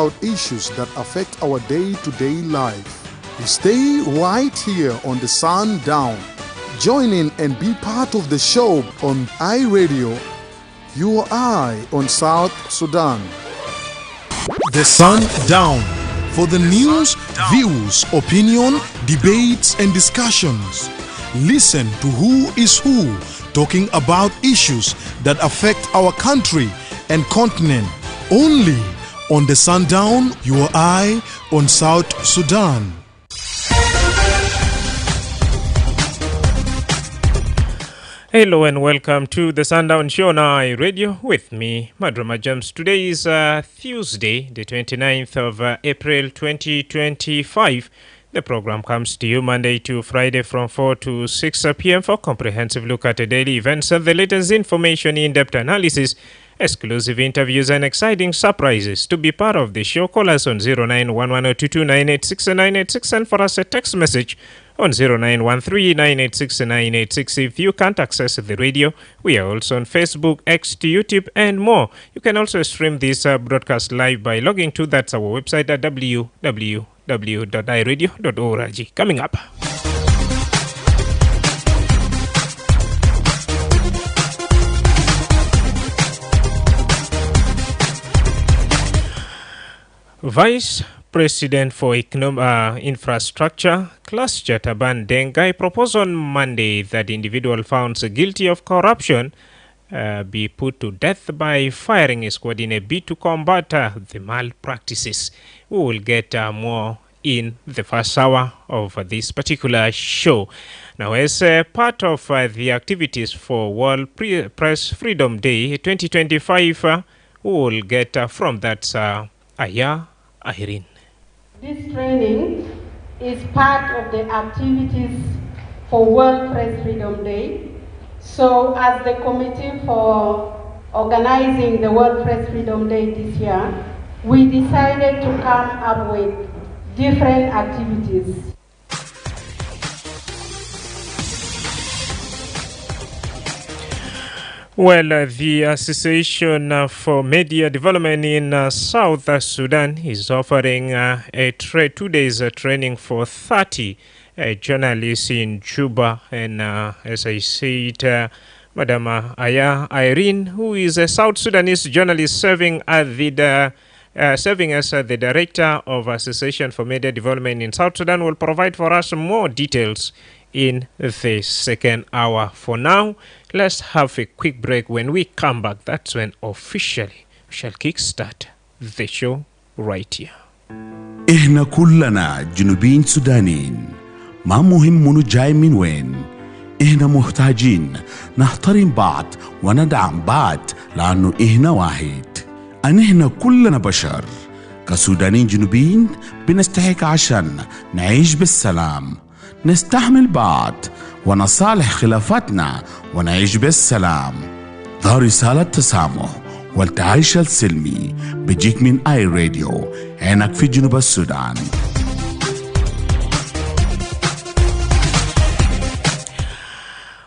about issues that affect our day-to-day life. We stay right here on the Sundown. Join in and be part of the show on iRadio, your eye on South Sudan. The Sundown. For the news, views, opinion, debates, and discussions. Listen to Who is Who, talking about issues that affect our country and continent. Only on the Sundown, your eye on South Sudan. Hello and welcome to the Sundown Show on iRadio with me, Madrama. Today is Tuesday, the 29th of April 2025. The program comes to you Monday to Friday from 4 to 6 p.m. for a comprehensive look at the daily events and the latest information, in-depth analysis, exclusive interviews, and exciting surprises. To be part of the show, call us on 091122986986 and for us a text message on 0913986986. If you can't access the radio, we are also on Facebook, X, YouTube, and more. You can also stream this broadcast live by logging to that's our website at www.iradio.org. Coming up. Vice President for Infrastructure, Cluster Taban Dengai, proposed on Monday that individual found guilty of corruption be put to death by firing a squad in a bid to combat the malpractices. We will get more in the first hour of this particular show. Now, as part of the activities for World Press Freedom Day 2025, we will get from that Aya Irene. This training is part of the activities for World Press Freedom Day. So as the committee for organizing the World Press Freedom Day this year, we decided to come up with different activities. Well, the Association for Media Development in South Sudan is offering a 2 days training for 30 journalists in Juba. And as I said, Madam Aya Irene, who is a South Sudanese journalist serving as the Director of Association for Media Development in South Sudan, will provide for us more details in the second hour. For now, let's have a quick break. When we come back, that's when officially we shall kickstart the show right here. إحنا كلنا جنوبيين سودانيين، ما مهم منو جاي من وين. إحنا محتاجين نحترم بعض وندعم بعض لأنه إحنا واحد. إحنا كلنا بشر كسودانيين جنوبيين بنستحق عشان نعيش بالسلام، نستحمل بعض ونصالح خلافاتنا ونعيش بالسلام. ذا رسالة تسامح والتعايش السلمي بيجيك من اي راديو عينك في جنوب السودان.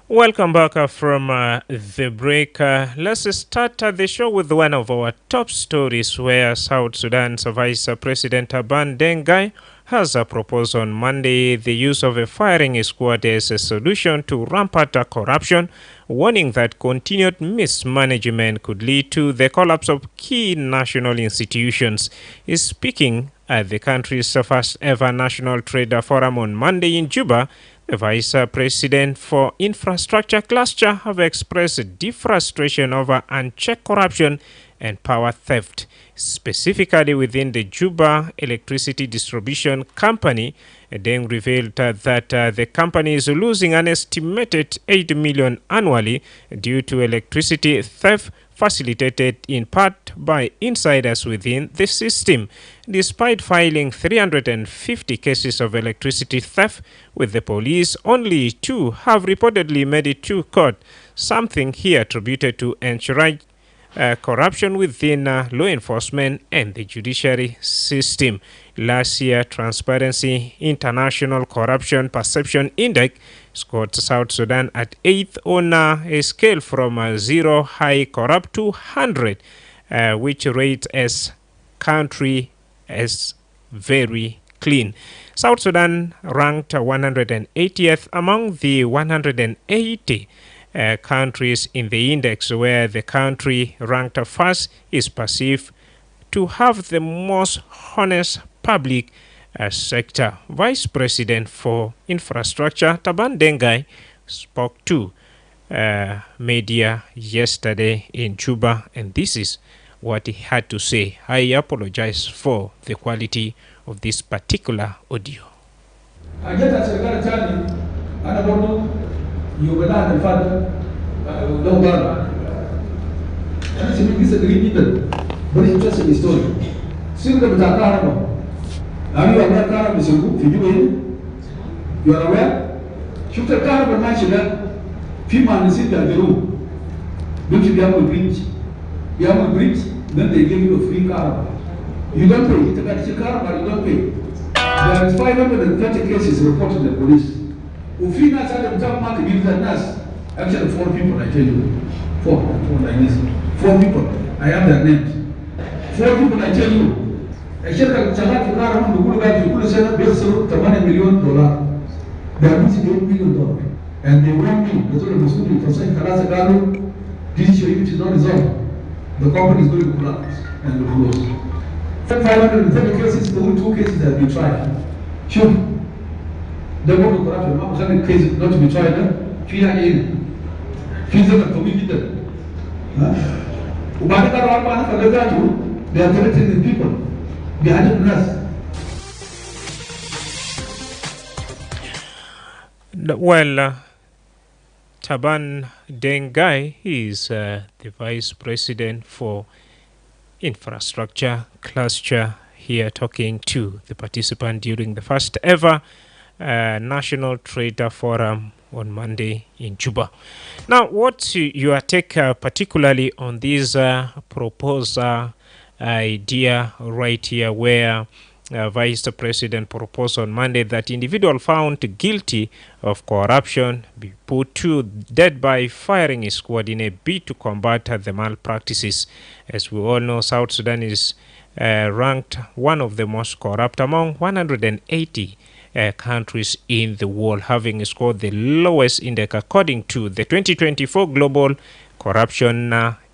Welcome back from the break. Let's start the show with one of our top stories where South Sudan's Vice President Taban Dengai has proposed on Monday the use of a firing squad as a solution to rampant corruption, warning that continued mismanagement could lead to the collapse of key national institutions. He's speaking at the country's first ever National Trade Forum on Monday in Juba. The Vice President for Infrastructure Cluster have expressed deep frustration over unchecked corruption and power theft, specifically within the Juba Electricity Distribution Company. Then revealed that the company is losing an estimated 8 million annually due to electricity theft, facilitated in part by insiders within the system. Despite filing 350 cases of electricity theft with the police, only 2 have reportedly made it to court, something he attributed to encourage corruption within law enforcement and the judiciary system. Last year, Transparency International Corruption Perception Index scored South Sudan at 8th on a scale from 0 high corrupt to 100, which rates as country as very clean. South Sudan ranked 180th among the 180 countries in the index, where the country ranked first is perceived to have the most honest public sector. Vice President for Infrastructure Taban Dengai spoke to media yesterday in Juba, and this is what he had to say. I apologize for the quality of this particular audio. Very interesting story. Single Madrama. Are you aware Karab is a group? You are aware? Shoot a Karab and match that. Few man is in the room. Don't you have a bridge? You have a bridge, then they give you a free Karab. You don't pay. It's a Karab, but you don't pay. There is 530 cases reported to the police. Ufina said the top market gives a nurse. Actually, 4 people, I tell you. 4 like this. 4 people. I have their names. 4 people, I tell you. الشركة شغالة في كارم بيقولوا قاعد كل سنة بيخسروا $8 مليون. They are losing $8 million. And they want me, the total مسؤول يتصل خلاص قالوا this issue if it is not resolved, the company is going to collapse and will close. 530 cases, only 2 cases have been tried. Sure. The government corruption, ما بخلي case not to be tried. فيها إيه؟ في زمن طويل جدا. وبعد كده أربعة فلذاته they are threatening the people. Well, Taban Dengai is the Vice President for Infrastructure Cluster here, talking to the participant during the first ever National Trader Forum on Monday in Juba. Now, what's your take particularly on this proposed idea right here, where Vice President proposed on Monday that individual found guilty of corruption be put to death by firing his squad in a bid to combat the malpractices. As we all know, South Sudan is ranked one of the most corrupt among 180 countries in the world, having scored the lowest index according to the 2024 Global Corruption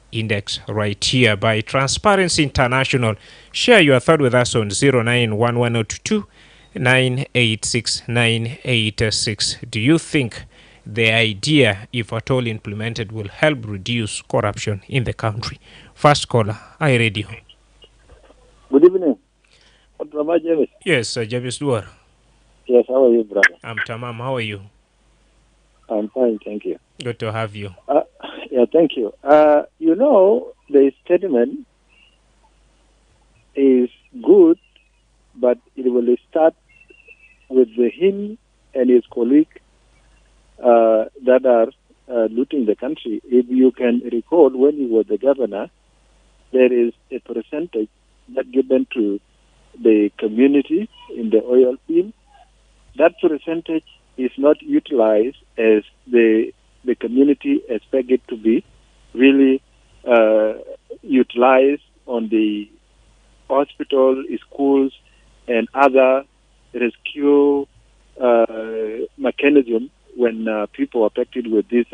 Index right here by Transparency International. Share your thought with us on 091102286986. Do you think the idea, if at all implemented, will help reduce corruption in the country? First caller, iRadio. Good evening. James. Yes, James Duar. Yes, how are you, brother? I'm Tamam. How are you? I'm fine, thank you. Good to have you. Yeah, thank you. You know, the statement is good, but it will start with him and his colleague that are looting the country. If you can recall, when he was the governor, there is a percentage that given to the community in the oil field. That percentage is not utilized as the community expect it to be really utilized on the hospital, schools, and other rescue mechanism when people are affected with this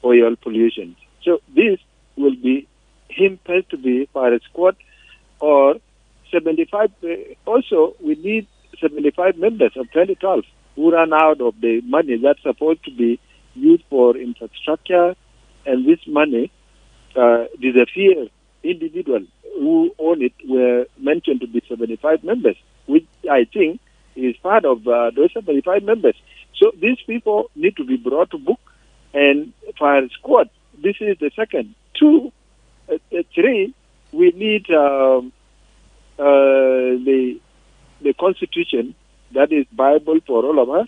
oil pollution. So this will be him first to be fire squad or 75. Also, we need 75 members of 2012 who run out of the money that's supposed to be used for infrastructure, and this money disappear. Individuals who own it were mentioned to be 75 members, which I think is part of those 75 members. So these people need to be brought to book, and fire squad. This is the second. 2, 3. We need the constitution that is Bible for all of us,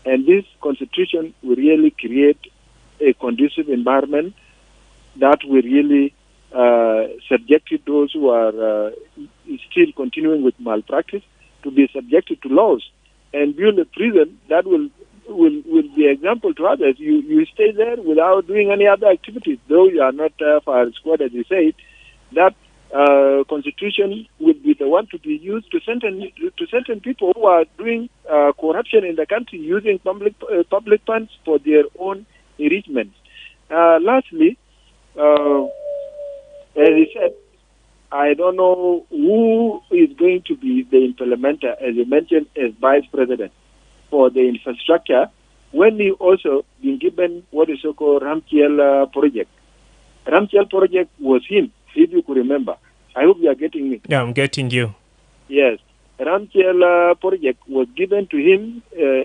and this constitution will really create a conducive environment that will really subject those who are still continuing with malpractice to be subjected to laws, and build a prison that will be example to others. You stay there without doing any other activities, though you are not fire squad, as you said. That constitution would be the one to be used to sentence people who are doing corruption in the country using public funds for their own enrichment. Lastly, as he said, I don't know who is going to be the implementer, as you mentioned, as vice president for the infrastructure, when he also been given what is so-called Ramkiel project. Ramkiel project was him, if you could remember. I hope you are getting me. Yeah, I'm getting you. Yes. Ramkiel project was given to him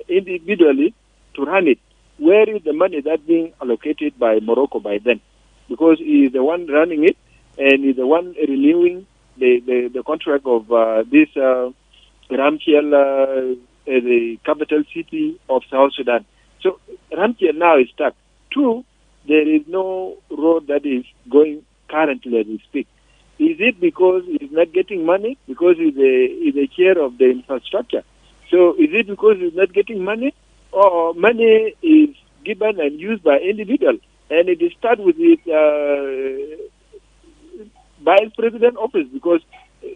individually to run it. Where is the money that being allocated by Morocco by then? Because he is the one running it, and he's the one renewing the contract of this Ramkiel, the capital city of South Sudan. So Ramkiel now is stuck. Two, there is no road that is going currently as we speak. Is it because he's not getting money? Because he's a chair of the infrastructure. So is it because he's not getting money? Or money is given and used by individual? And it starts with the vice president office, because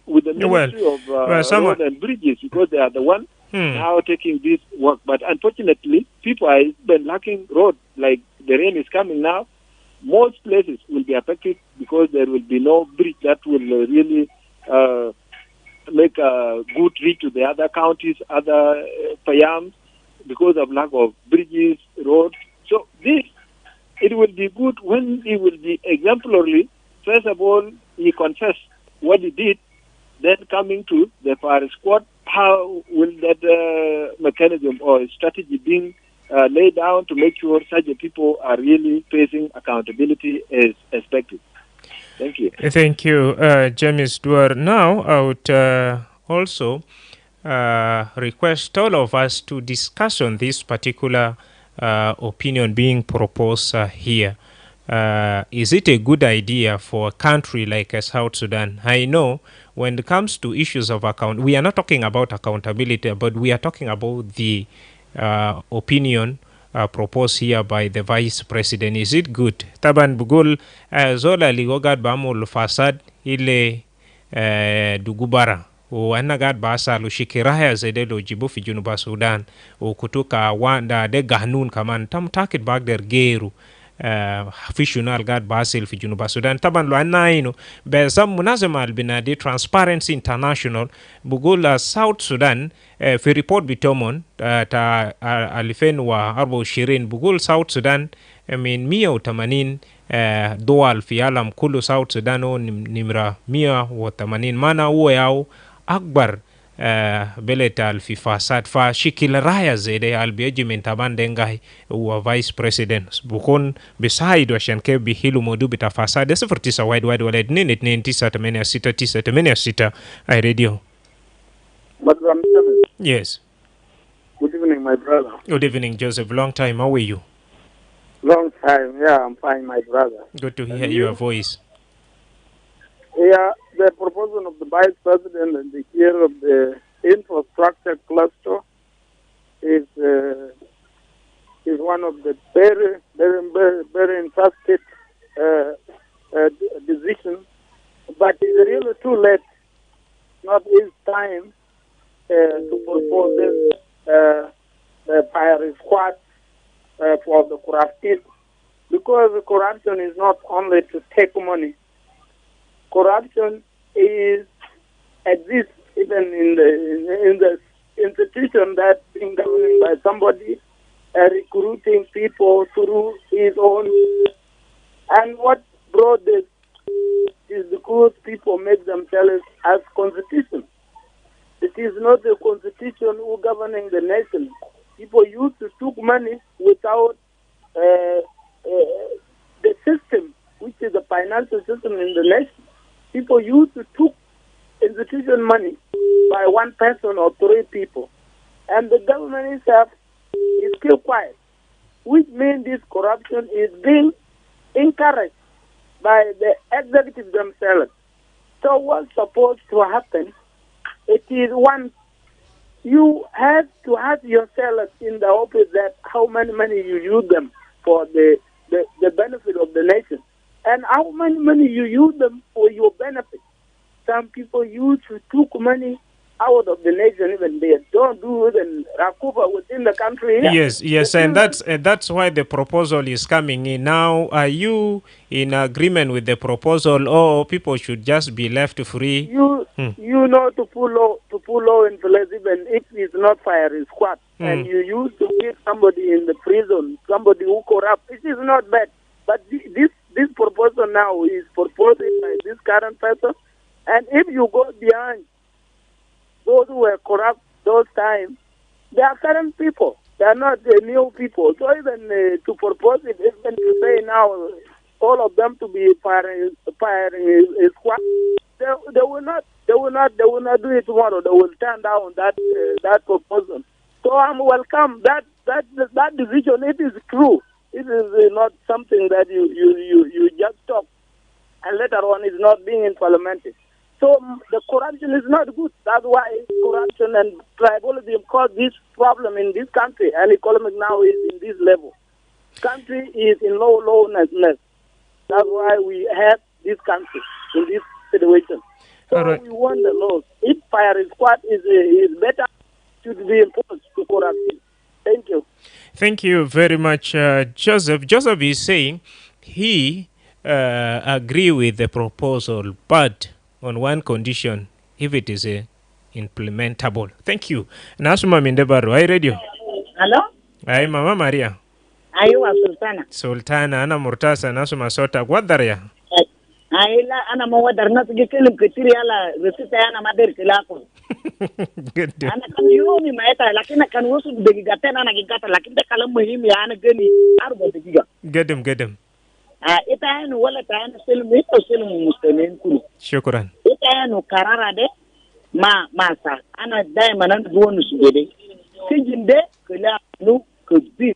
with the Ministry of Road and Bridges, because they are the one now taking this work. But unfortunately, people are been lacking road. Like the rain is coming now, most places will be affected because there will be no bridge that will really make a good reach to the other counties, other payams, because of lack of bridges, roads. So this, it will be good when he will be exemplary. First of all, he confessed what he did, then coming to the fire squad, how will that mechanism or strategy being laid down to make sure such people are really facing accountability as expected. Thank you. Thank you, James Duar. Now, I would also request all of us to discuss on this particular opinion being proposed here. Is it a good idea for a country like South Sudan? I know when it comes to issues of we are not talking about accountability, but we are talking about the opinion proposed here by the vice president. Is it good? Taban bugul zola ligogad bamul fasad ile dugubara wanagad basa lo shikiraya zede lo jibu fi Junuba Sudan o kutuka wanda de gahnun kaman tam takit bag der geru fishunal gad basil fi Junuba Sudan taban lo anaino bezam munazama albinadi Transparency International bugula South Sudan fi report bitomon ta alifen wa 24 bugul South Sudan min 180 doal fi alam kulu South Sudan nimra 180 mana huo yao akbar beletal fi fasad fa shikil raya zede al biejimen taban dengai wa vice president bukon beside wa shanke bihilu modu bita fasad seperti sa wide wale nini 9 I radio. Madrama. Yes. Good evening, my brother. Good evening, Joseph. Long time. How are you? Long time. Yeah, I'm fine, my brother. Good to hear your voice. Yeah, the proposal of the vice president and the chair of the infrastructure cluster is one of the very, very, very, very interesting decisions. But it's really too late. Not his time to propose this fire squad for the corrupted, because the corruption is not only to take money. Corruption exists even in the institution that's being governed by somebody, recruiting people through his own. And what brought this is because people make themselves as constitution. It is not the constitution who governing the nation. People used to took money without the system, which is the financial system in the nation. People used to took institution money by one person or three people. And the government itself is still quiet, which means this corruption is being encouraged by the executive themselves. So what's supposed to happen? It is one, you have to have yourself in the office that how many money you use them for the benefit of the nation, and how many money you use them for your benefit. some people used to took money out of the nation, even they don't do even Rakuba within the country. Yes, and that's why the proposal is coming in now. Are you in agreement with the proposal, or people should just be left free? You know, to pull law in place, even if it's not firing squad, and you used to give somebody in the prison, somebody who corrupt, it is not bad. But this proposal now is proposed by this current person, and if you go behind those who were corrupt those times, they are current people. They are not new people. So even to propose it, even to say now all of them to be firing a squad, they will not do it tomorrow. They will turn down that proposal. So I'm welcome that decision. It is true. It is not something that you just talk and later on is not being implemented. So the corruption is not good. That's why corruption and tribalism cause this problem in this country, and economic now is in this level. Country is in lowness. That's why we have this country in this situation. So we want the laws. If fire squad is better, should be imposed to corruption. Thank you. Thank you very much, Joseph. Joseph is saying he agree with the proposal, but on one condition, if it is implementable. Thank you. Nasuma Mindebaru, I radio. Hello? Ay, Mama Maria. Ayuwa Sultana. Sultana, Ana Murtasa, Nasuma Sota, Guadaria. Ayla, Ana Mawadar, not to get him Katriala, Resita Ana Mader Kilako. Good. Ana kan yumi maeta, lakini kan wusu begigatena na gigata, lakini kala muhimu ya ana gani arbo begiga. Get him. Ita enu wala ta enu selimu muslimin kulu. Shukran. Ita enu karara de masa ana daima nan duwonu sugede. Sijinde kula nu kubi.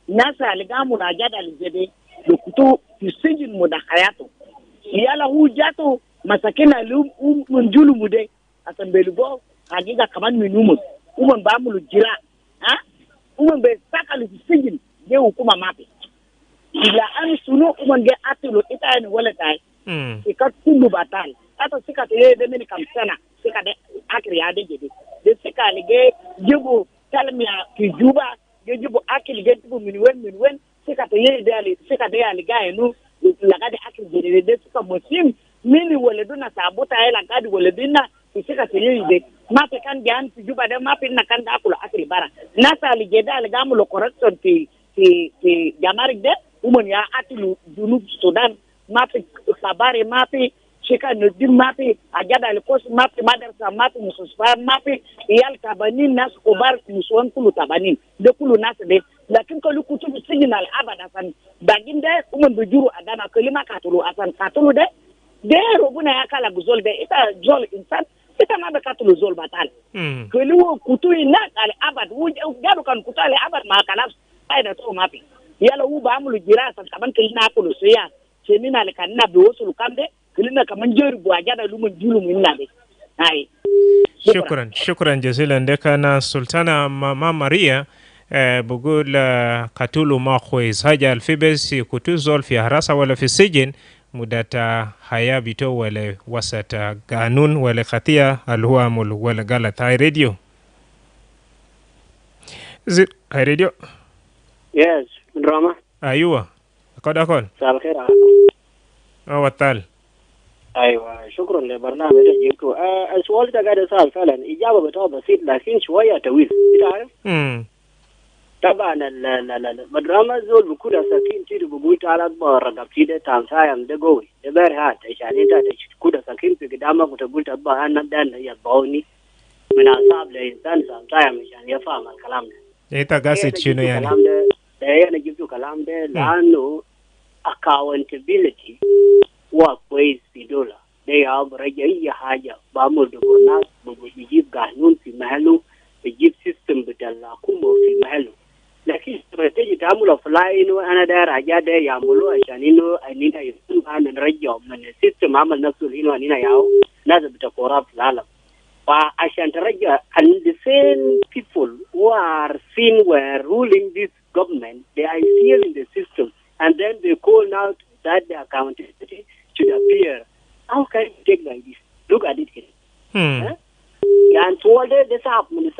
Nasa aligamu na jada alijede dokutu sijin muda hayato. Yala hujato masakina munjulu mude asambelibo agiga kaman minumu. Uman bamulu jira. Uman be sakalu sijin je hukuma mapi. Ila an sunu umange atulu ita ni wala tai ikat kulu batal ato sika te de mini kamsana sika de akri ade jede de sika lige jibu talmia ki juba jibu akili ge tibu minwen sika te ye dali sika de ali ga enu laga de akili jede de sika mosim mini wala duna sabota ela gadi wala dinna sika te ye de mape kan gan juba de mape na kan da akulu akri bara nasa lige dali gamulo correction ti jamarik de woman ya atilu junub Sudan mapi sabari mapi shika nudim mapi ajada alikosi mapi madarsa mapi mususfa mapi iyal tabanin nas kubar musuan kulu tabanin de kulu nas de lakin ko lukutu signal abada san baginde woman bujuru adana kelima katulu de robuna ya kala guzol de ita zol insan ita ma katulu zol batal kelu kutu ina ale abad garu kan kutale abad ma kala aida to mapi yala uba amulu jirasa kaman kilina akulu suya semina le kanna be wosul kamde kilina kaman jori bu ajada lumun julum innabe ai shukran jazilan dekana Sultana Mama Maria بقول قتلوا ما خويز حاجة الفبس كتوزول في حراسة ولا في السجن مدة حياة بيتو ولا وسط قانون ولا خطية الهوامل ولا غلط. هاي راديو هاي راديو Yes, Madrama. أيوة أكون مساء الخير. وطال. أيوة شكرا لبرنامج جيكو. السؤال ده قاعد أسأل فعلا إجابة بتاعه بسيط لكن شوية طويل. تعرف؟ طبعا المدرمة زول بكون ساكين تيجي بقول تعالى برا كده تانسايم ده قوي. ده هات عشان أنت تكون ساكين في قدامك وتقول تبغى أنا ده يبغوني من أصحاب الإنسان تانسايم عشان يفهم الكلام ده. إيه تقصد شنو يعني؟ أنا جبت كلام ده لأنه accountability وكويس في دولة ده يعبر أي حاجة بعمل دكتورات بيجيب قانون في محله بيجيب سيستم بتاع الحكومة في محله لكن تيجي تعمل فلاي إنه أنا ده رجع ده يعملوا عشان إنه أنينا يسمع نرجع من السيستم عمل نفسه إنه أنينا ياو لازم بتكورا في العالم فعشان ترجع and the same people who are seen were ruling this government they are still in the system and then they call out that the accountability should appear. How can you take like this? Look at it. Hmm. And so all this up, and you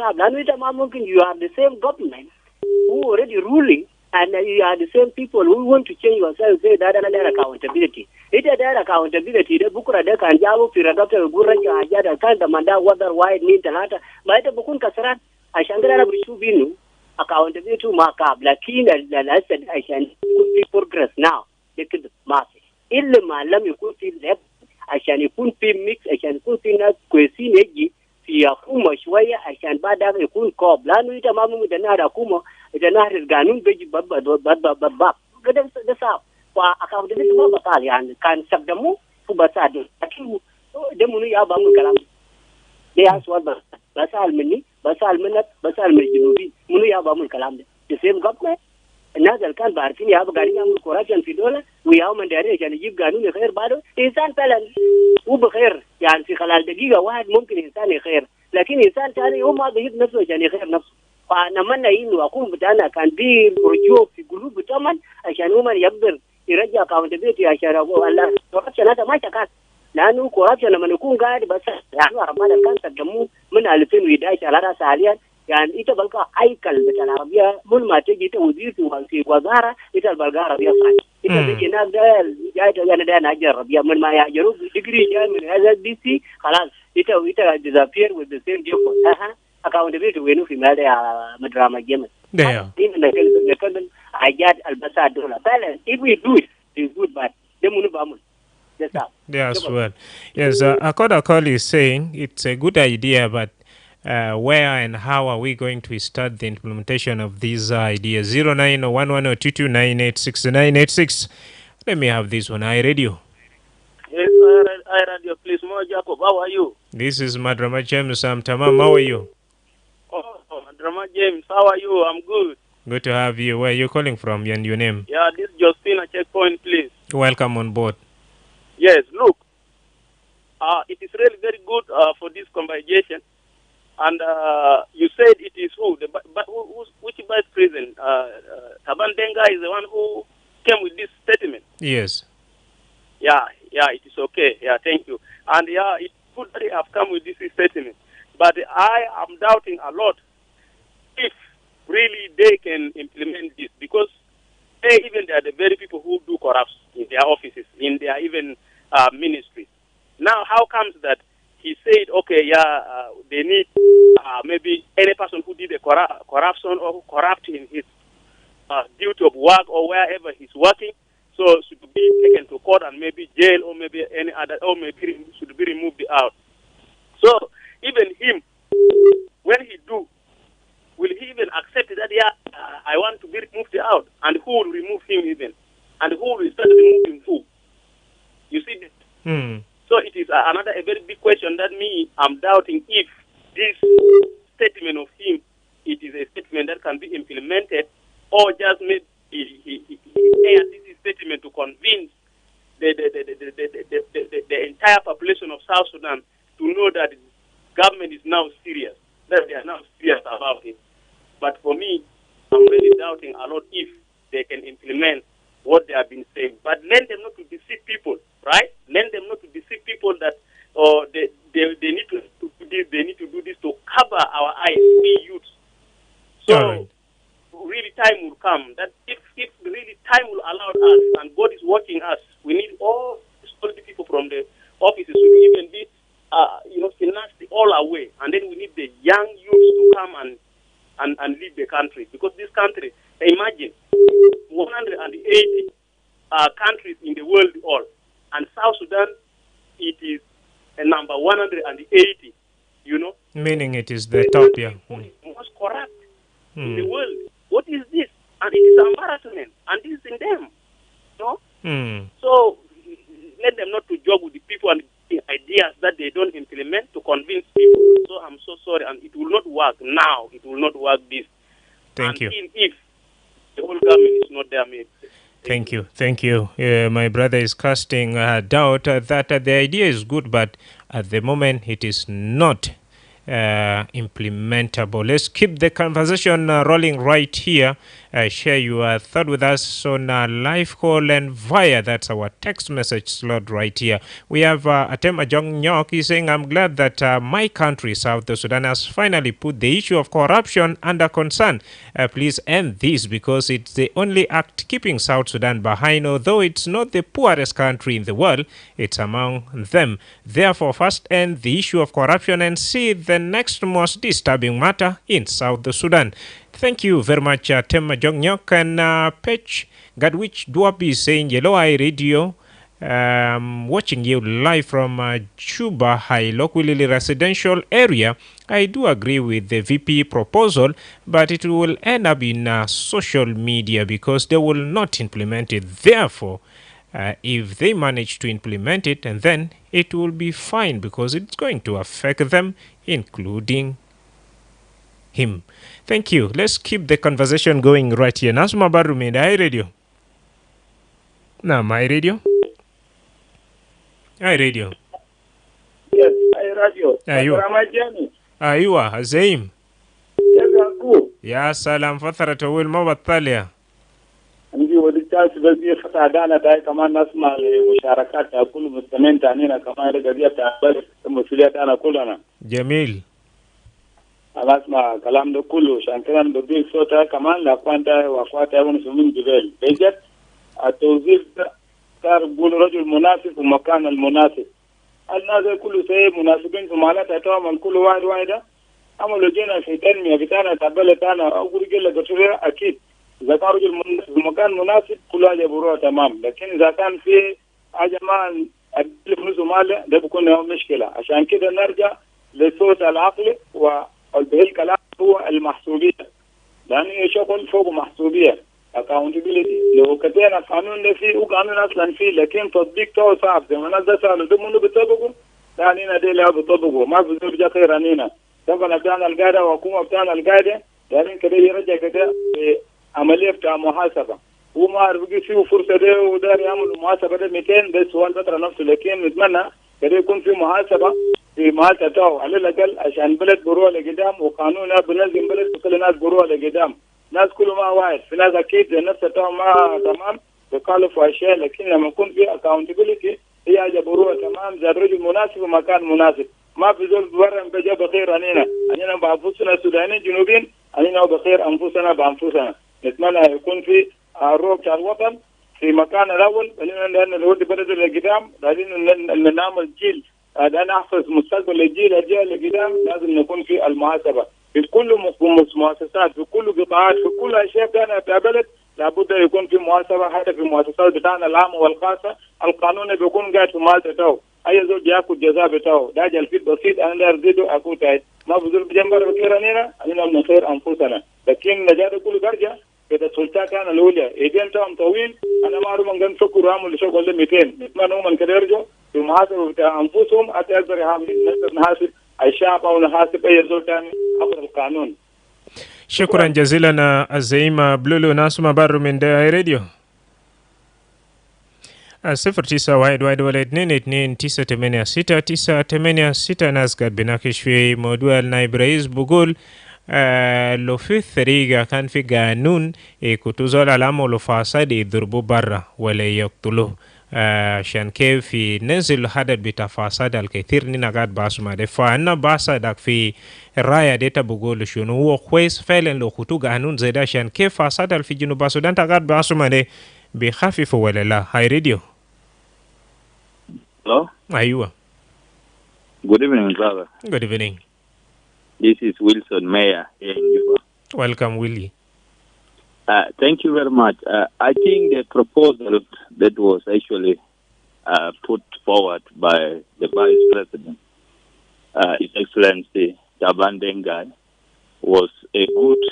are the same government who already ruling, and you are the same people who want to change yourself. Say that another accountability. It is their accountability. The Bukura de Kanjabu, Piragata, Guranja, Ajada, Kanda, Manda, Water, White, Mint, and Hata, Maita Bukun Kasrat, I shall Bishubinu, accountability to mark up, like King, and I said, I can see progress now. They could mass. In the Malam, you could feel left. I shall put mix, I can put in a cuisine. Ya kuma shwaya ashan bada ga kun ko lanu ita ma mu da na da kuma ita na har ganun beji babba gadan da sa kwa aka da su ba ta ya kan sabda mu ku ba sa da akimu da mu ya ba mu kalam da ya so ba sa almini ba sa alminat ba sa almijubi mu ya ba mu kalam da the same government nazal kan bartin ya ba gari ya mu corruption fi dola we ya man da ya kan yib ganun ne khair bado insan falan وبخير يعني في خلال دقيقة واحد ممكن إنسان يخير لكن إنسان ثاني هو ما بيجيب نفسه عشان يخير نفسه فنتمنى إنه أكون بتاعنا كان في رجوع في قلوب بتمن عشان هو من يقدر يرجع accountability عشان الله corruption هذا ما شكاك لأنه corruption لما نكون قاعد بس يعني رمضان كان تقدموه من 2011 على رأس حاليا يعني إنت بلقى أيكل بتاع العربية كل ما تجي توزير في وزارة إنت بلقى عربية صحيح إنت بيجي ناس ده جاي أنا ده ناجر عربية من ما يجروا degree جاي من هذا BC خلاص إنت disappear with the same job accountability وينو في ماذا يا مدراما جيمس There. إن نكمل حاجات البساط دولة فعلا if we do it it's good but ده منو بعمل that's all. Yes, well. Yes, Akoda Call is saying it's a good idea, but where and how are we going to start the implementation of these ideas? 0911-229-8696. Let me have this one. I radio. Yes, I radio. Please, more Jacob. How are you? This is Madrama James. I'm Tamam. How are you? Oh, Madrama James. How are you? I'm good. Good to have you. Where are you calling from and your name? Yeah, this is Justina Checkpoint, please. Welcome on board. Yes, look. It is really very good for this conversation. And you said it is who? Which vice president? Taban Denga is the one who came with this statement. Yes. Yeah, it is okay. Yeah, thank you. And yeah, it's good that they have come with this statement. But I am doubting a lot if really they can implement this, because they are the very people who do corruption in their offices, in their even ministries. Now, how comes that he said, okay, they need maybe any person who did a corruption or who corrupt in his duty of work or wherever he's working, so should be taken to court and maybe jail or maybe any other, or maybe should be removed out. So even him, when he do, will he even accept that, I want to be removed out? And who will remove him even? And who will start removing who? You see this? So it is another a very big question that I'm doubting if this statement of him, it is a statement that can be implemented, or just maybe he aired this statement to convince the entire population of South Sudan to know that the government is now serious, that they are now serious about it. But for me, I'm really doubting a lot if they can implement what they have been saying. But learn them not to deceive people, right? Learn them not to deceive people that they need to do this, they need to do this to cover our eyes, we youths. So really time will come that if really time will allow us and God is watching us, we need all the people from the offices to even be financed all away, and then we need the young youths to come and lead the country, because this country, imagine 180 countries in the world all, and South Sudan, it is a number 180, Meaning it is the top, yeah. Most corrupt in the world. What is this? And it is embarrassment, and this is in them. So let them not to joke with the people and the ideas that they don't implement to convince people. So I'm so sorry, and it will not work now. It will not work this. Thank you. If the whole government is not there, maybe. Thank you. My brother is casting doubt that the idea is good, but at the moment it is not implementable. Let's keep the conversation rolling right here. share your thought with us on live call and via that's our text message slot right here. We have Atem Ajong Nyok. He's saying, I'm glad that my country, South Sudan, has finally put the issue of corruption under concern. Please end this because it's the only act keeping South Sudan behind. Although it's not the poorest country in the world, it's among them. Therefore, first end the issue of corruption and see the next most disturbing matter in South Sudan. Thank you very much, Tema Jongnyok. And Pech Gadwich Dwapi is saying, Yellow Eye Radio, watching you live from Chuba High Lokwilili residential area. I do agree with the VP proposal, but it will end up in social media because they will not implement it. Therefore, if they manage to implement it, and then it will be fine because it's going to affect them, including him. Thank you. Let's keep the conversation going right here. Nasma Barumi, the Radio. Now, my radio. Hi, radio. Yes, hi, radio. Aywa. Aywa, Zaim. Yes, Uncle. Ya salam, fatara tawil mabattalia. Ndio walichasi bazi fata dana dai kama nasma musharakati ya kulu muslimin tanina kama ile gadia taabari musulia dana kulana. Jamil. Alasma kalam do kulu shankiran do bil sota kama la kwanta wafuata yao nusumin jibel. Bejet atawzir كار بقول رجل مناسب ومكان المناسب. الناس كله سيء مناسبين في مالات أتوام كل واحدة. أما لو جينا في تنمية في تانا تقبل تانا أقول جل قصير أكيد. إذا كان رجل في مكان مناسب كل حاجة بروح تمام. لكن إذا كان في أجمع الفلوس ماله ده بيكون له مشكلة. عشان كده نرجع لصوت العقل والبه الكلام هو المحسوبية. لأنه يشغل فوق محسوبية. accountability لو كتينا قانون ده فيه وقانون أصلا فيه لكن تطبيق تو صعب زي ما الناس ده سألوا ده منو بيطبقوا ده أنينا ده لا بيطبقوا ما في زول خير أنينا طبعا بتاعنا القاعدة وحكومة بتاعنا القاعدة يعني كده يرجع كده عملية بتاع محاسبة وما عارف فيه فرصة ده ودار يعمل محاسبة ده 200 ده سؤال بتر نفسه لكن نتمنى كده يكون في محاسبة في محاسبة تو على الأقل عشان بلد بروح لقدام وقانونها بنظم بلد وكل الناس بروح لقدام ناس كله ما واحد في ناس أكيد نفسه تمام ما تمام بقالوا في أشياء لكن لما يكون في accountability هي جبروها تمام زي الرجل مناسب ومكان مناسب ما في زول برا بجا بخير أنينا بأنفسنا السودانيين جنوبين أنينا بخير أنفسنا بأنفسنا نتمنى يكون في روح تاع الوطن في مكان الأول لأن الود بلد القدام لازم نعمل جيل لأن نحفظ مستقبل الجيل القدام لازم نكون في المحاسبة في كل مؤسسات في كل قطاعات في كل أشياء كانت بلد لابد يكون في محاسبة حتى في المؤسسات بتاعنا العامة والخاصة القانون بيكون قاعد في مالته تو أي زول بياخد جزاء بتاعه ده جلفيت بسيط أنا أرزيده أكون تايد ما بزول بجنبر بكير أننا من خير أنفسنا لكن نجاد كل درجة كده السلطة كان الأولى إيدين تام طويل أنا ما أعرف من قن فكر عامل شغل 200 نتمنى هم من كده يرجعوا في محاسبة بتاع أنفسهم حتى يقدر يعمل نقدر نحاسب الشعب أو نحاسب أي زول تاني عبر القانون. شكرا جزيلا الزعيم بلولو ناسما بارو من داي راديو 0911-222-986 ناس قد بناقش في موضوع النائب رئيس بقول لو في طريقة كان في قانون كتوزول العمل فاسد يضربوا برا ولا يقتلوه عشان كيف ينزل هذا بتفاصيل الكثير نينا قاعد باسمع ده فأنا باسدك في الراية ديتا بقول شنو هو كويس فعلا لو خطو قانون زي ده عشان كيف فاسد في جنوب السودان تقاعد باسمع ده بخفف ولا لا. هاي راديو. Hello? أيوة. Good evening, brother. Good evening. This is Wilson Mayer here in Juba. Welcome, Willie. Thank you very much. I think the proposal that was actually put forward by the Vice President, His Excellency Taban Dengai, was a good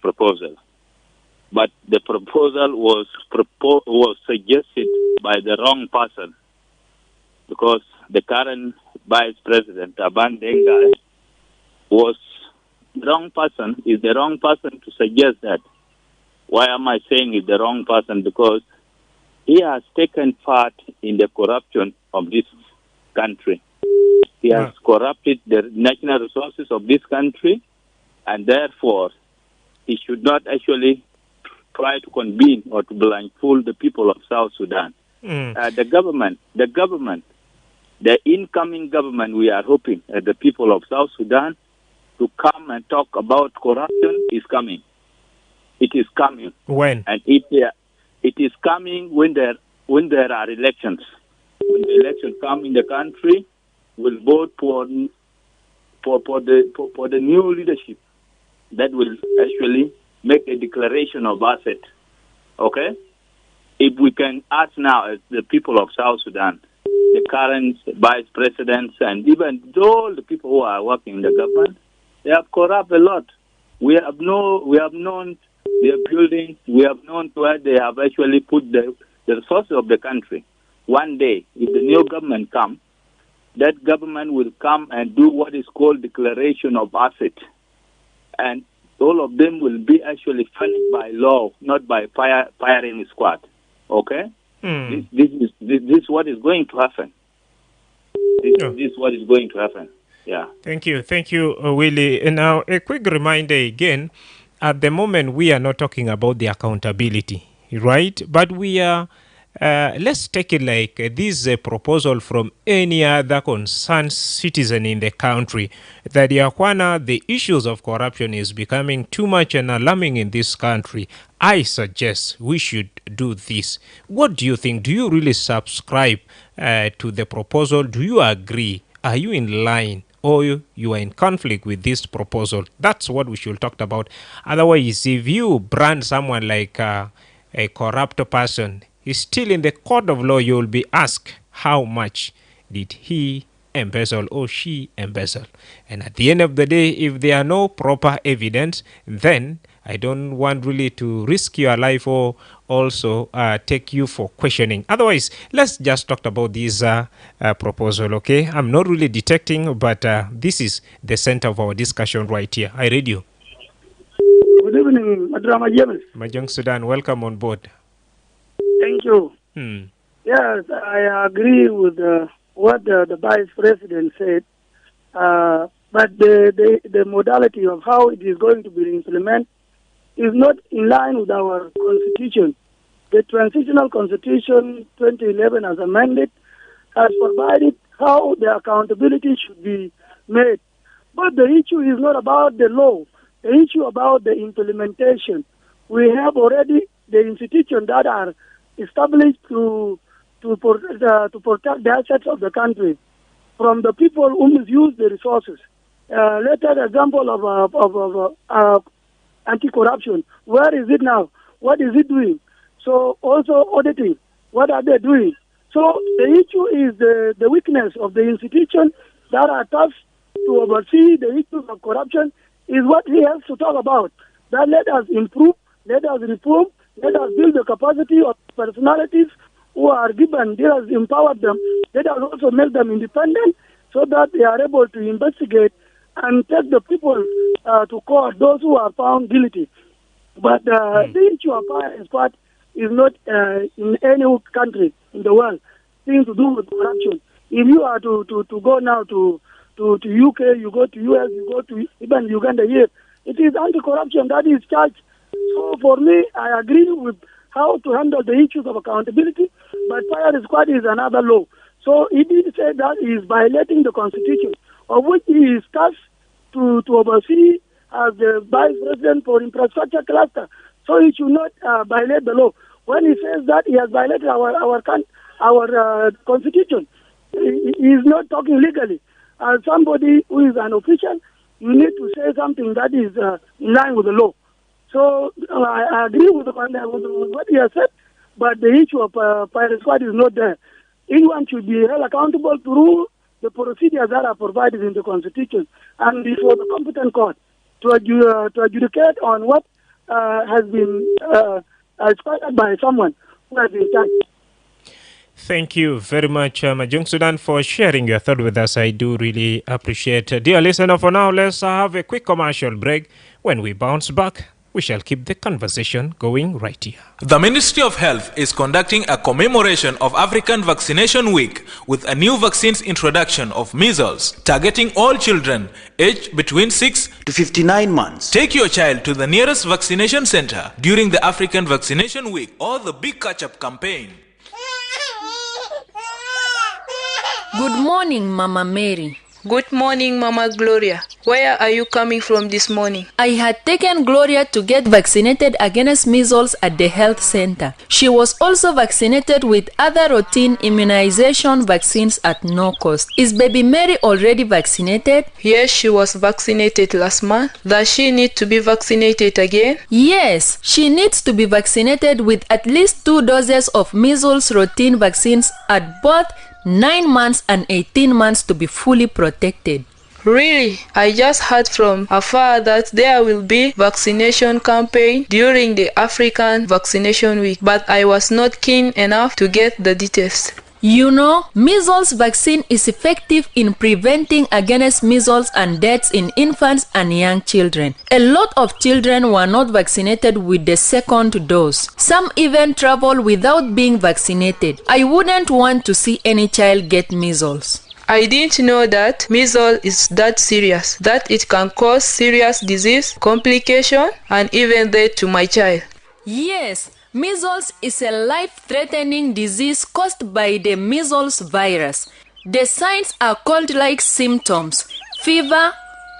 proposal. But the proposal was suggested by the wrong person, because the current Vice President, Taban Dengai, is the wrong person to suggest that. Why am I saying it's the wrong person? Because he has taken part in the corruption of this country. He has corrupted the national resources of this country, and therefore he should not actually try to convene or to blindfold the people of South Sudan. The government, the incoming government, we are hoping the people of South Sudan to come and talk about corruption is coming. It is coming. When? And it is coming when there are elections. When the elections come in the country, we'll vote for the new leadership that will actually make a declaration of asset. Okay? If we can ask now as the people of South Sudan, the current vice presidents and even all the people who are working in the government, they have corrupt a lot. We have known their buildings, we have known where they have actually put the resources of the country. One day, if the new government comes, that government will come and do what is called declaration of asset. And all of them will be actually funded by law, not by firing squad. Okay? This is what is going to happen. This is what is going to happen. Yeah. Thank you, Willie. And now, a quick reminder again. At the moment, we are not talking about the accountability, right? But we are, let's take it like this proposal from any other concerned citizen in the country, that the issues of corruption is becoming too much and alarming in this country. I suggest we should do this. What do you think? Do you really subscribe to the proposal? Do you agree? Are you in line? Or you are in conflict with this proposal? That's what we should talk about. Otherwise, if you brand someone like a corrupt person, he's still in the court of law, you will be asked how much did he embezzle or she embezzle. And at the end of the day, if there are no proper evidence, then I don't want really to risk your life or also take you for questioning. Otherwise, let's just talk about this proposal, okay? I'm not really detecting, but this is the center of our discussion right here. I read you. Good evening, Madrama James. Majong Sudan, welcome on board. Thank you. Yes, I agree with what the Vice President said, but the modality of how it is going to be implemented is not in line with our constitution. The Transitional Constitution 2011 as amended has provided how the accountability should be made. But the issue is not about the law. The issue about the implementation. We have already the institutions that are established to protect the assets of the country from the people who misuse the resources. Let's take an example of anti-corruption. Where is it now? What is it doing? So also auditing. What are they doing? So the issue is the weakness of the institution that are tasked to oversee the issues of corruption is what he has to talk about. That let us improve, let us reform, let us build the capacity of personalities who are given, let us empower them, let us also make them independent so that they are able to investigate and take the people to court, those who are found guilty. But the issue of fire squad is not in any country in the world thing to do with corruption. If you are to go now to UK, you go to US, you go to even Uganda here, it is anti-corruption that is charged. So for me, I agree with how to handle the issues of accountability, but fire squad is another law. So he did say that he is violating the constitution, of which he is tasked to oversee as the Vice President for Infrastructure Cluster. So he should not violate the law. When he says that he has violated our constitution, he is not talking legally. As somebody who is an official, you need to say something that is in line with the law. So I agree with what he has said, but the issue of fire squad is not there. Anyone should be held accountable through the procedures that are provided in the Constitution and before the competent court to adjudicate on what has been expired by someone who has been charged. Thank you very much, Majong Sudan, for sharing your thought with us. I do really appreciate it. Dear listener, for now, let's have a quick commercial break. When we bounce back, We shall keep the conversation going right here. The Ministry of Health is conducting a commemoration of African Vaccination Week with a new vaccine's introduction of measles, targeting all children aged between 6 to 59 months. Take your child to the nearest vaccination center during the African Vaccination Week or the Big Catch-up campaign. Good morning, Mama Mary. Good morning, Mama Gloria. Where are you coming from this morning? I had taken Gloria to get vaccinated against measles at the health center. She was also vaccinated with other routine immunization vaccines at no cost. Is baby Mary already vaccinated? Yes, she was vaccinated last month. Does she need to be vaccinated again? Yes, she needs to be vaccinated with at least 2 doses of measles routine vaccines at both 9 months and 18 months to be fully protected. Really? I just heard from afar that there will be vaccination campaign during the African Vaccination Week, but I was not keen enough to get the details. You know, measles vaccine is effective in preventing against measles and deaths in infants and young children. A lot of children were not vaccinated with the second dose. Some even travel without being vaccinated. I wouldn't want to see any child get measles. I didn't know that measles is that serious, that it can cause serious disease, complication, and even death to my child. Yes. Measles is a life-threatening disease caused by the measles virus. The signs are cold-like symptoms: fever,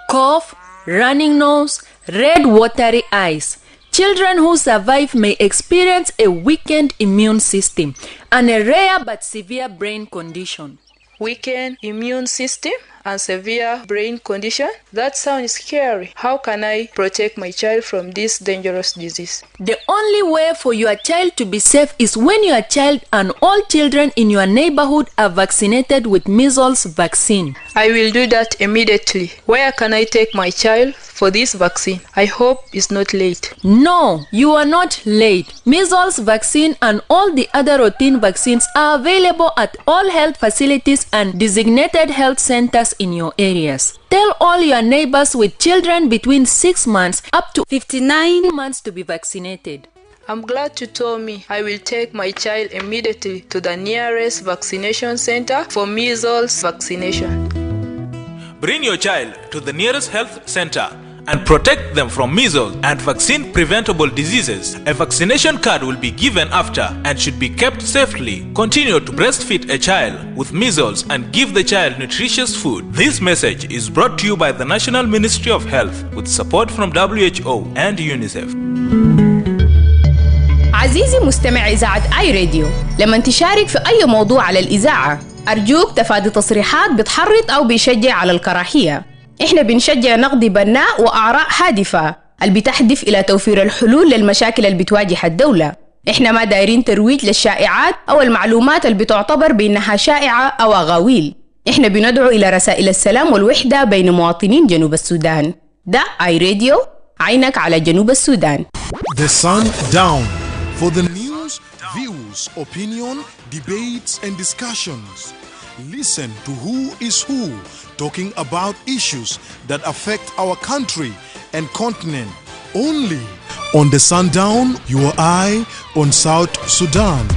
cough, running nose, red watery eyes. Children who survive may experience a weakened immune system and a rare but severe brain condition. Weakened immune system and severe brain condition? That sounds scary. How can I protect my child from this dangerous disease? The only way for your child to be safe is when your child and all children in your neighborhood are vaccinated with measles vaccine. I will do that immediately. Where can I take my child for this vaccine? I hope it's not late. No, you are not late. Measles vaccine and all the other routine vaccines are available at all health facilities and designated health centers in your areas. Tell all your neighbors with children between 6 months up to 59 months to be vaccinated. I'm glad you told me. I will take my child immediately to the nearest vaccination center for measles vaccination. Bring your child to the nearest health center and protect them from measles and vaccine-preventable diseases. A vaccination card will be given after and should be kept safely. Continue to breastfeed a child with measles and give the child nutritious food. This message is brought to you by the National Ministry of Health with support from WHO and UNICEF. عزيزي مستمع إذاعة آي راديو، لما تشارك في أي موضوع على الإذاعة أرجوك تفادي تصريحات بتحرض أو بيشجع على الكراهية. إحنا بنشجع نقد بناء وآراء هادفة اللي بتهدف إلى توفير الحلول للمشاكل اللي بتواجه الدولة. إحنا ما دايرين ترويج للشائعات أو المعلومات اللي بتعتبر بأنها شائعة أو أغاويل. إحنا بندعو إلى رسائل السلام والوحدة بين مواطنين جنوب السودان. ده آي راديو، عينك على جنوب السودان. The Sundown for the news, views, opinion, debates and discussions. Listen to who is who talking about issues that affect our country and continent. Only on the Sundown, your eye on South Sudan.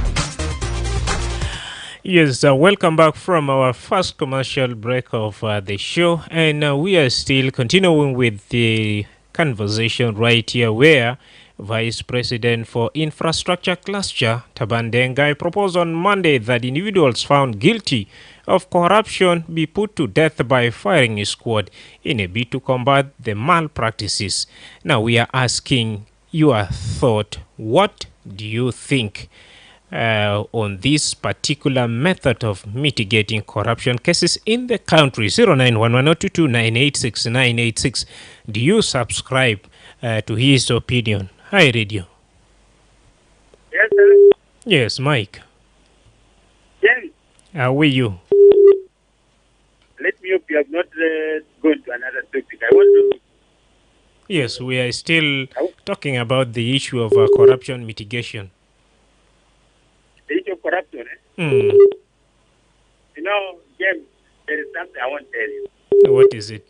Yes, welcome back from our first commercial break of the show, and we are still continuing with the conversation right here where Vice President for Infrastructure Cluster Taban Dengai proposed on Monday that individuals found guilty of corruption be put to death by firing squad in a bid to combat the malpractices. Now we are asking your thought. What do you think on this particular method of mitigating corruption cases in the country? 0911-22986-986. Do you subscribe to his opinion? Hi, Radio. Yes, sir. Yes, Mike. James. How are you? Let me hope you have not gone to another topic. I want to... Yes, we are still talking about the issue of corruption mitigation. The issue of corruption, eh? Mm. You know, James, there is something I want to tell you. What is it?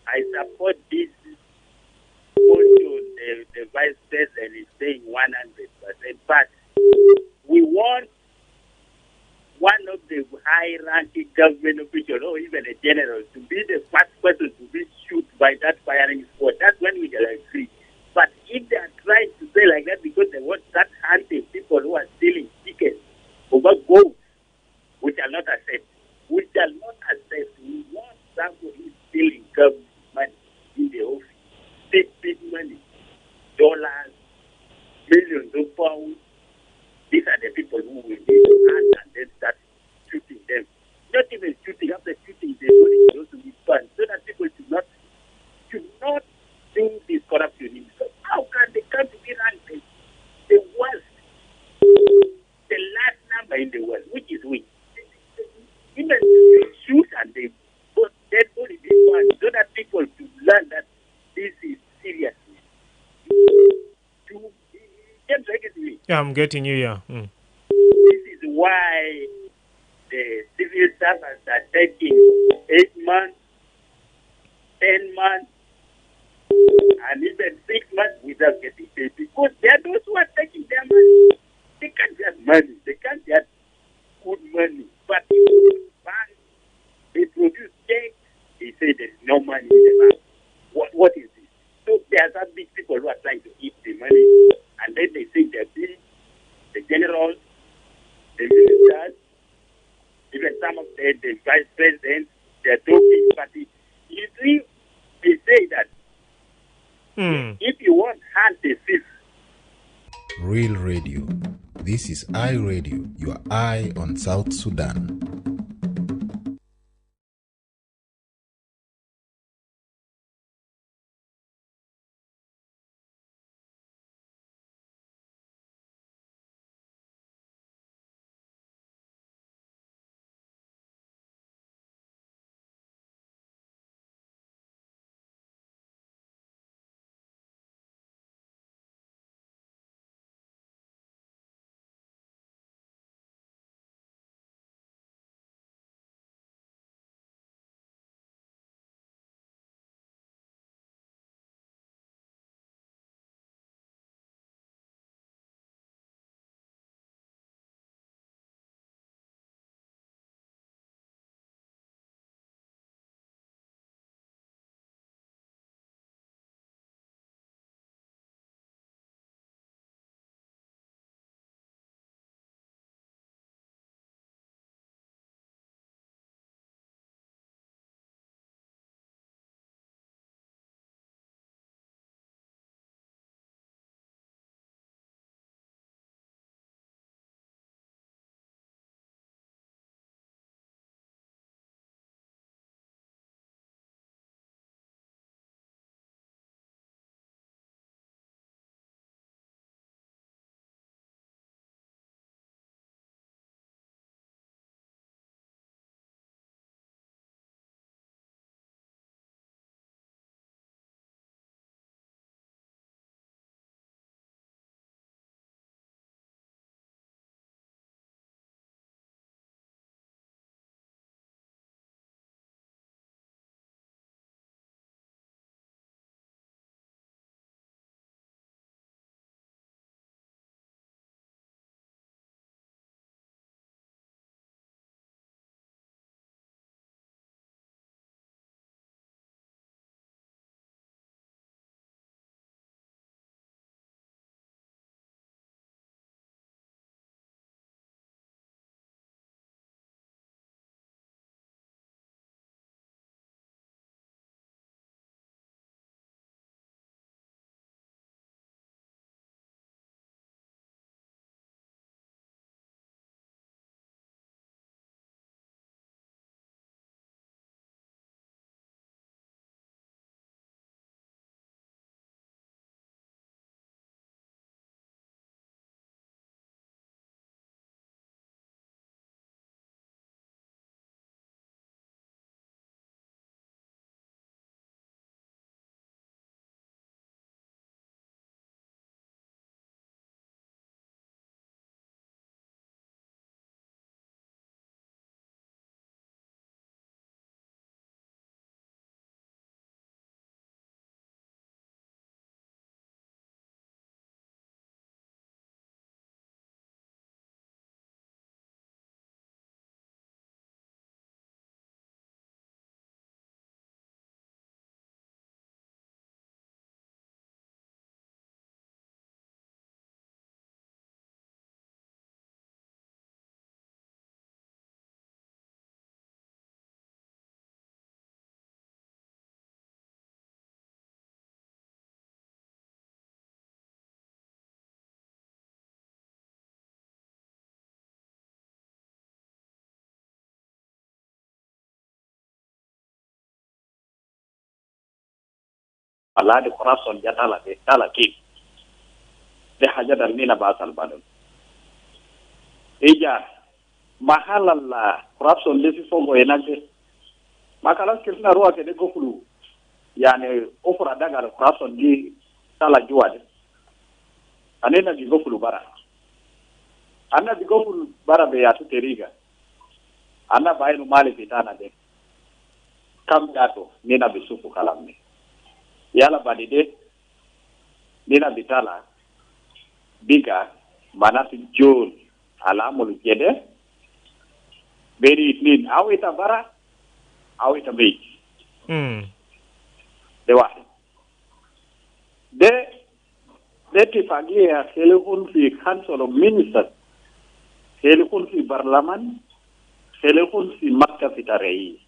I support this motion the vice president is saying 100%, but we want one of the high-ranking government officials or even a general to be the first person to be shot by that firing squad. That's when we can agree. But if they are trying to say like that because they want to start hunting people who are stealing tickets over gold, we shall not accept. We shall not accept. We want somebody stealing government money in the office. Big money, dollars, millions of pounds. These are the people who will be hand and then start shooting them. Not even shooting. After shooting, the body should also be banned so that people should not do this corruption. Because how can the country be ranked the worst, the last number in the world, which is we? Even they shoot and they put dead body in banned so that people should learn that this is serious. Yeah, I'm getting you, yeah. This is why the civil servants are taking 8 months, 10 months, and even 6 months without getting paid because they are those who are taking their money. They can't get money. They can't get good money. But bank, they produce checks. They say there's no money in the bank. What is this? So there are some big people who are trying to eat the money, and then they think they're big. The generals, the ministers, even some of the vice presidents, they're talking, but you see, they say that if you want hand the thief. Real Radio. This is iRadio, your eye on South Sudan. ala de corruption jatala de tala ki de haja dal ni na basal badal ija mahala la corruption le fi fogo enagde makala kirna ruwa ke de gokulu yani ofra daga corruption di tala juwade anena di gokulu bara anna di gokulu bara be ya teriga anna bayinu mali fitana de kam dato nina bisufu kalamni yala badide nina bitala biga manati jol alamul jede beri itnin awita bara awita bej de wa de tifagia telefon fi council of ministers telefon fi parliament telefon fi makka fitarei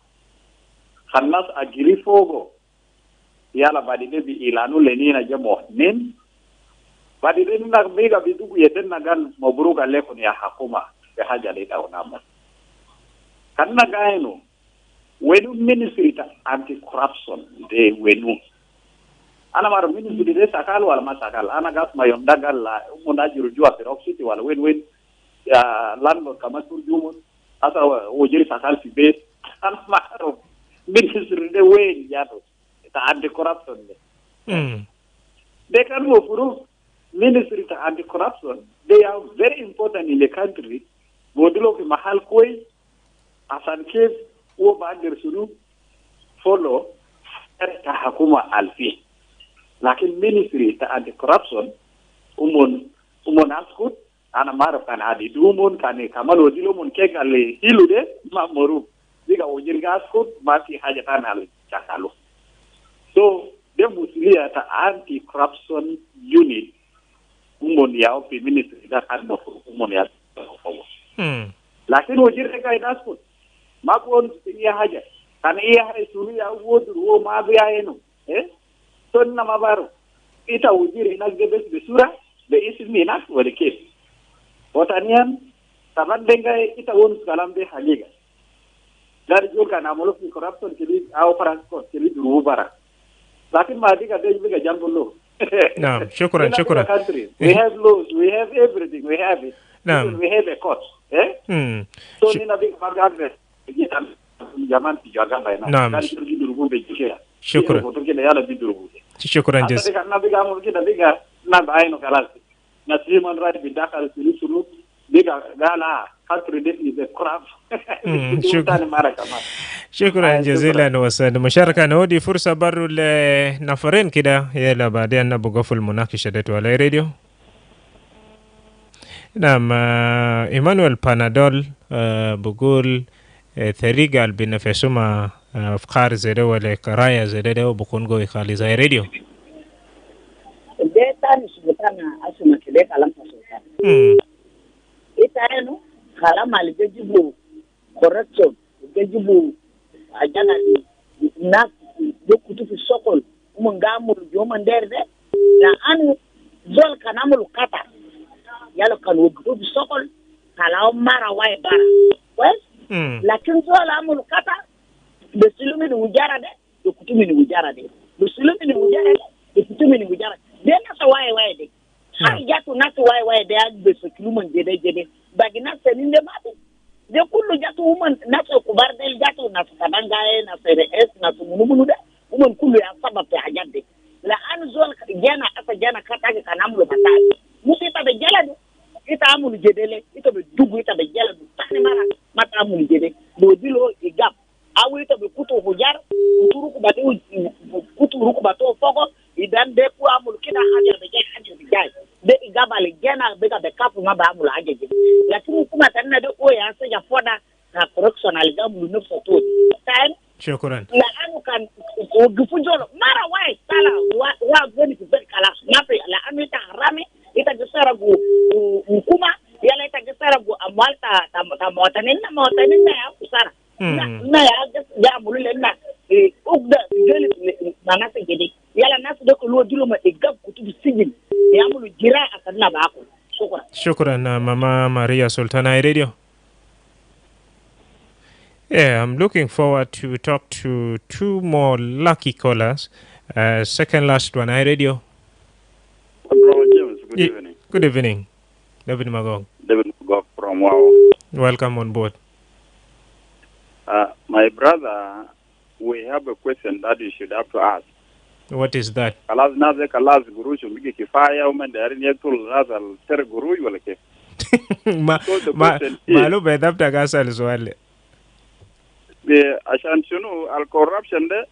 khannas agiri fogo yala badide bi ilanu lenina jamo nin badide na mega bidugu yeten nagan mabruka lekon ya hakuma be haja le dawnama kanna gaeno wenu ministry ta anti corruption de wenu ana mar ministry de sakal wala masakal ana gas mayom dagal la umuna jiru jua peroxity wala wen ya landlord kama turjumo asa wojiri sakal fi be ana maro ministry de wen yato ta anti corruption de they can go for ministry ta anti corruption. They are very important in the country bodilo fi mahal koi asan case wo ba der sunu follow ta hakuma alfi lakin ministry ta anti corruption umon askut ana maro kan hadi dumon kane kamalo dilo mon kekale hilude mamoru diga wojir gaskut ma fi haja tan hal chakalo so the muslia ta anti corruption unit umon ya fi ministry da kan mo umon ya lakin wojir ka gaskut ma ko ya haja kan iya hay sunu ya wodu wo ma biya eno ton na mabaro ita wojir ina gebes besura be ismi na wala ke Otanian, taman dengai ita won kalam be hagiga. Dari jol kana molo fi corruption kili au transport kili duru bara. Lakin madi ka dej biga jambulo. Naam, shukran. We have laws, we have everything, we have it. Naam. We have a court. So nina big magagre. Jaman ti jaga bayna. Naam. Dari jol duru be jikya. Shukran. Ko to kile yala di duru. Shukran jas. Ata na biga mo kita biga na bayno kalas. Na human right bidakal sulu biga gala country this is a crap. Shukran jazilan wasad musharaka nodi fursa baru le nafarin kida yala baadaye nabugofu almunakisha yetu ala radio. Naam, Emmanuel Panadol bugul ثريقة بنفسهما أفكار زده ولا كرايا زده وبكونغو يخالي زي راديو. ده تاني سبتنا أسمع كده كلام سبتنا. إتانو كلام اللي بيجيبوا correction بيجيبوا أجانا الناس بيكتب في السوق ومنعمل يوم ندير ده لأن زول كنامل كتا يالو كانوا بيكتب في السوق كلام مرة واي بارا كويس lakini swala amul kata besulumi ni ujara de ukutumi ni ujara de besulumi ni ujara de ukutumi ni ujara de na sa wae de har jatu na sa wae de ag besulumi jede bagina seninde mate de kullu jatu woman na sa kubar del jatu na sa bangae na CRS na munumunu de woman kullu ya sabab ya hajade la an zol jana asa jana kata ke kanamlo batali musita be jala ita amul jedele ita be dugu ita be jala tani mara mata amul jede do dilo igap awu ita be kutu hujar kuturu ku bato foko idan de ku amul kida hajar be jai de igaba le gena be ka be kapu ngaba amul hajar lakini kuma tanna de o ya sa ya foda na correction al gamul no foto time shukran la anu kan gufujolo mara wai sala wa goni ku be kala mape la anu ta harame ita gesera gu hukuma yala ita gesera gu amalta ta motanin na ya kusara na ya mulule na ugda gele na nasa gede yala nasu de ko lo dilo ma egab kutubu sijin ya mulu jira akanna ba ko shukran mama Maria Sultana Radio. Yeah, I'm looking forward to talk to two more lucky callers Second last one, iRadio. James, good evening. Good evening. David Magog. David Magog from Wow. Welcome on board. My brother, we have a question that you should have to ask. What is that? Kalas naze kalas guru shumbiki kifaya umendari nyetul nazal ter guru wala ke. Malu bedapta kasal swali. The ashan shunu al corruption de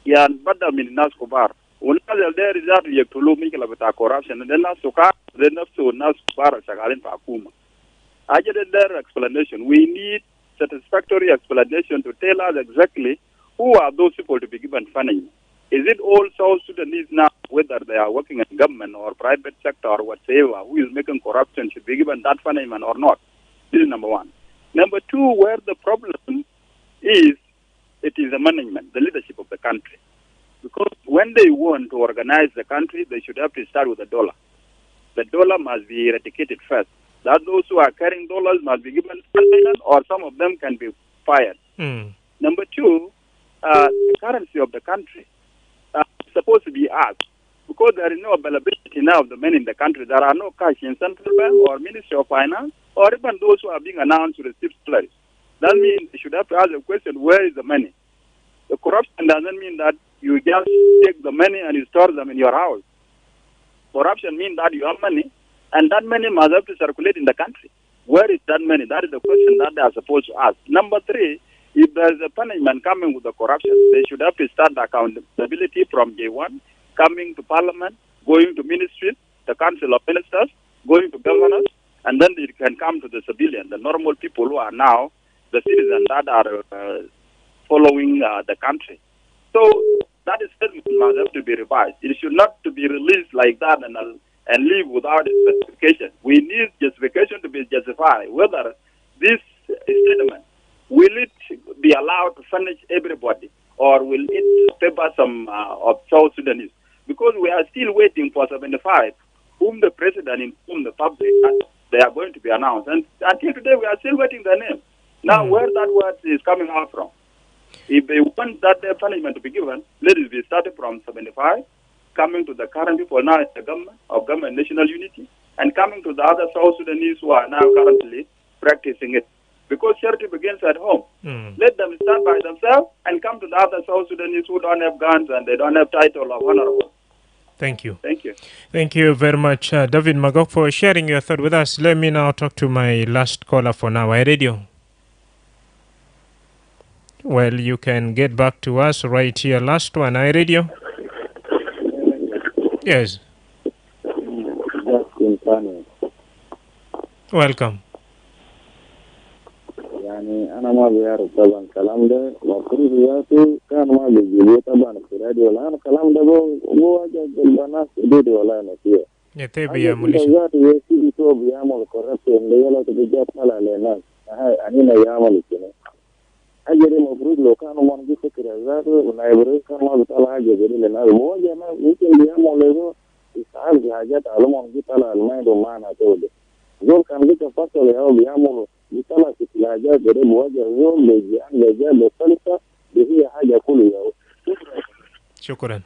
yan bada min nas kubar. Unazal there is that yektulu mikela beta corruption de nas suka de nafsu nas kubar shagalin pa akuma. Ajade their explanation. We need satisfactory explanation to tell us exactly who are those people to be given funding. Is it all South Sudanese now, whether they are working in government or private sector or whatever, who is making corruption should be given that funding or not? This is number one. Number two, where the problem is, it is the management, the leadership of the country. Because when they want to organize the country, they should have to start with the dollar. The dollar must be eradicated first. That those who are carrying dollars must be given funding, or some of them can be fired. Number two, the currency of the country is supposed to be asked, because there is no availability now of the money in the country. There are no cash in central bank or Ministry of Finance, or even those who are being announced to receive salaries. That means you should have to ask the question, where is the money? The corruption doesn't mean that you just take the money and you store them in your house. Corruption means that you have money, and that money must have to circulate in the country. Where is that money? That is the question that they are supposed to ask. Number three, if there is a punishment coming with the corruption, they should have to start the accountability from day one, coming to parliament, going to ministries, the council of ministers, going to governors, and then it can come to the civilian, the normal people who are now the citizens that are following the country. So that statement must have to be revised. It should not to be released like that and leave without justification. We need justification to be justified. Whether this statement, will it be allowed to furnish everybody, or will it favor some of South Sudanese? Because we are still waiting for 75, whom the president informed the public that they are going to be announced. And until today, we are still waiting their name. Now, where that word is coming out from? If they want that punishment to be given, let it be started from 75, coming to the current people now in the government of government national unity, and coming to the other South Sudanese who are now currently practicing it. Because charity begins at home. Let them stand by themselves and come to the other South Sudanese who don't have guns and they don't have title of honorable. Thank you. Thank you. Thank you very much, David Magog, for sharing your thought with us. Let me now talk to my last caller for now, iRadio. Well, you can get back to us right here. Last one, iRadio. Yes. Welcome. يعني أنا ما بعرف طبعا كلام ده مفروض ذاته كان ما بيجيبوه طبعا في راديو الآن كلام ده هو وجه البنات جديد ولا نسيه. يتابع يا مولش. ذاته يسيب تو بيعمل كوربشن ده يلا تبجات على الناس. هاي أنينا يعمل كده. أجري مفروض لو كانوا ما نجي فكرة ذاته ونايبري كان ما بيطلع أجري للناس هو جانا ممكن بيعمل له يسأل في حاجات على ما نجي طلع الماء ومعنا توده. زول كان جيت فصل يا بيعمل يطلع في الحاجات ده بوجه زول لجان لجان للسلطة هي حاجة كلها. شكرا.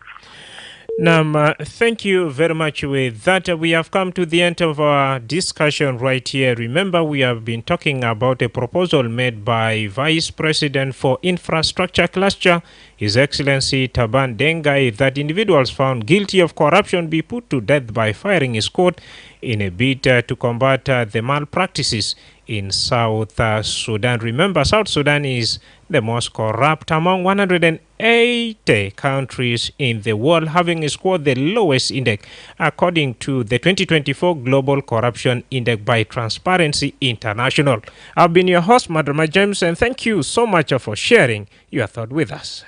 Now, thank you very much. With that, we have come to the end of our discussion right here. Remember, we have been talking about a proposal made by Vice President for Infrastructure Cluster, His Excellency Taban Dengai, that individuals found guilty of corruption be put to death by firing his court in a bid to combat the malpractices in South Sudan. Remember, South Sudan is the most corrupt among 180 countries in the world, having scored the lowest index according to the 2024 Global Corruption Index by Transparency International. I've been your host, Madrama James, and thank you so much for sharing your thought with us.